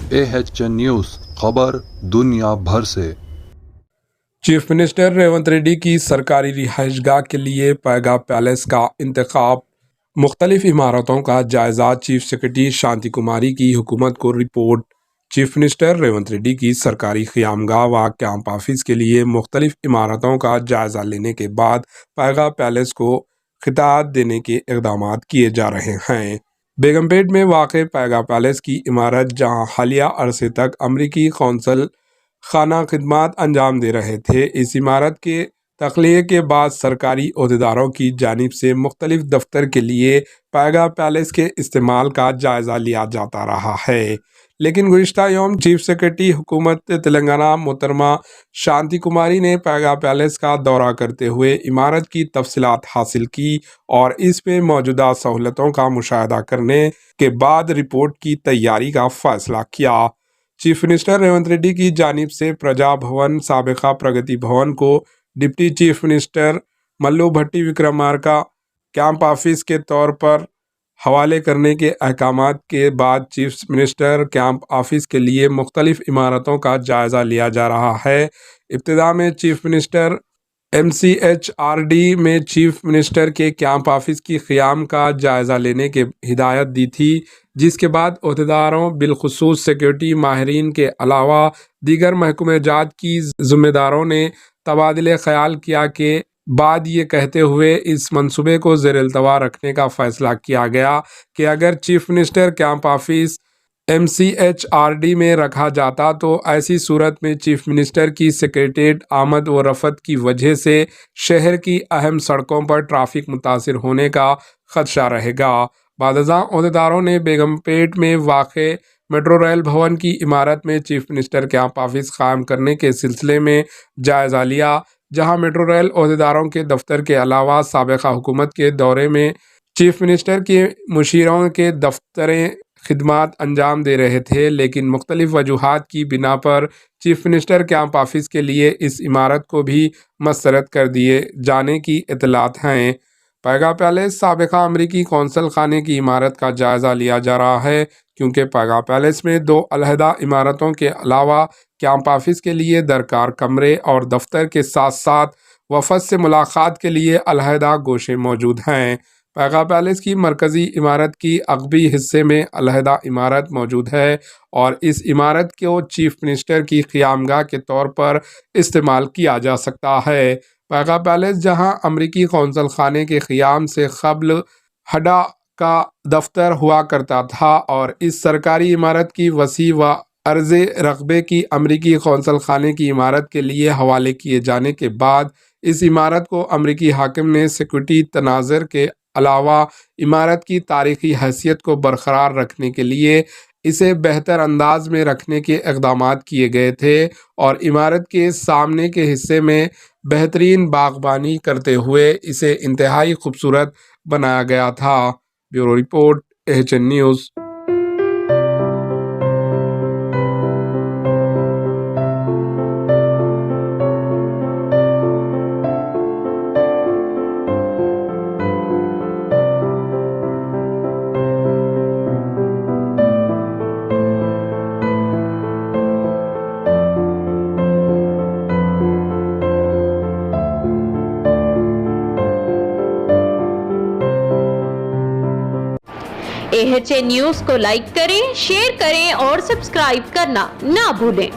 AHN news خبر دنیا بھر سے۔ چیف منسٹر ریونت ریڈی کی سرکاری رہائش گاہ کے لیے پیگا پیلس کا انتخاب، مختلف عمارتوں کا جائزہ، چیف سیکرٹری شانتی کماری کی حکومت کو report. Chief minister Revanth Reddy کی سرکاری قیام گاہ و کیمپ آفس کے لیے مختلف عمارتوں کا جائزہ لینے کے بعد پیگا پیلس کو خطاب دینے کے اقدامات کیے جا رہے ہیں۔ بیگم پیٹ میں واقع پیگا پیلس کی عمارت، جہاں حالیہ عرصے تک امریکی قونصل خانہ خدمات انجام دے رہے تھے، اس عمارت کے تخلیے کے بعد سرکاری عہدیداروں کی جانب سے مختلف دفتر کے لیے پیگا پیلس کے استعمال کا جائزہ لیا جاتا رہا ہے، لیکن گزشتہ یوم چیف سیکرٹری حکومت تلنگانہ محترمہ شانتی کماری نے پیگا پیلس کا دورہ کرتے ہوئے عمارت کی تفصیلات حاصل کی اور اس میں موجودہ سہولتوں کا مشاہدہ کرنے کے بعد رپورٹ کی تیاری کا فیصلہ کیا۔ چیف منسٹر ریونت ریڈی کی جانب سے پرجا بھون، سابقہ پرگتی بھون کو ڈپٹی چیف منسٹر ملو بھٹی وکرمارکا کیمپ آفس کے طور پر حوالے کرنے کے احکامات کے بعد چیف منسٹر کیمپ آفس کے لیے مختلف عمارتوں کا جائزہ لیا جا رہا ہے۔ ابتدا میں چیف منسٹر MCHRD میں چیف منسٹر کے کیمپ آفس کی قیام کا جائزہ لینے کی ہدایت دی تھی، جس کے بعد عہدیداروں بالخصوص سیکیورٹی ماہرین کے علاوہ دیگر محکمہ جات کی ذمہ داروں نے تبادلہ خیال کیا کے بعد یہ کہتے ہوئے اس منصوبے کو زیر التوا رکھنے کا فیصلہ کیا گیا کہ اگر chief minister camp office MCHRD میں رکھا جاتا تو ایسی صورت میں چیف منسٹر کی سیکریٹریٹ آمد و رفت کی وجہ سے شہر کی اہم سڑکوں پر ٹریفک متاثر ہونے کا خدشہ رہے گا۔ بعد ازاں عہدیداروں نے بیگم پیٹ میں واقع میٹرو ریل بھون کی عمارت میں چیف منسٹر کیمپ آفس قائم کرنے کے سلسلے میں جائزہ لیا، جہاں میٹرو ریل عہدیداروں کے دفتر کے علاوہ سابقہ حکومت کے دورے میں چیف منسٹر کے مشیروں کے دفتریں خدمات انجام دے رہے تھے، لیکن مختلف وجوہات کی بنا پر چیف منسٹر کیمپ آفس کے لیے اس عمارت کو بھی مسترد کر دیے جانے کی اطلاعات ہیں۔ پیگا پیلس سابقہ امریکی قونصل خانے کی عمارت کا جائزہ لیا جا رہا ہے، کیونکہ پیگا پیلس میں 2 علیحدہ عمارتوں کے علاوہ کیمپ آفس کے لیے درکار کمرے اور دفتر کے ساتھ ساتھ وفد سے ملاقات کے لیے علیحدہ گوشے موجود ہیں۔ پیگا پیلس کی مرکزی عمارت کی عقبی حصے میں علیحدہ عمارت موجود ہے اور اس عمارت کو چیف منسٹر کی قیام گاہ کے طور پر استعمال کیا جا سکتا ہے۔ پیگا پیلس، جہاں امریکی قونصل خانے کے قیام سے قبل ہڈا کا دفتر ہوا کرتا تھا، اور اس سرکاری عمارت کی وسیع و عرض رقبے کی امریکی قونصل خانے کی عمارت کے لیے حوالے کیے جانے کے بعد اس عمارت کو امریکی حاکم نے سیکورٹی تناظر کے علاوہ عمارت کی تاریخی حیثیت کو برقرار رکھنے کے لیے اسے بہتر انداز میں رکھنے کے اقدامات کیے گئے تھے اور عمارت کے سامنے کے حصے میں بہترین باغبانی کرتے ہوئے اسے انتہائی خوبصورت بنایا گیا تھا۔ Bureau report, AHN news. AHN news کو لائک کریں، شیئر کریں اور سبسکرائب کرنا نہ بھولیں۔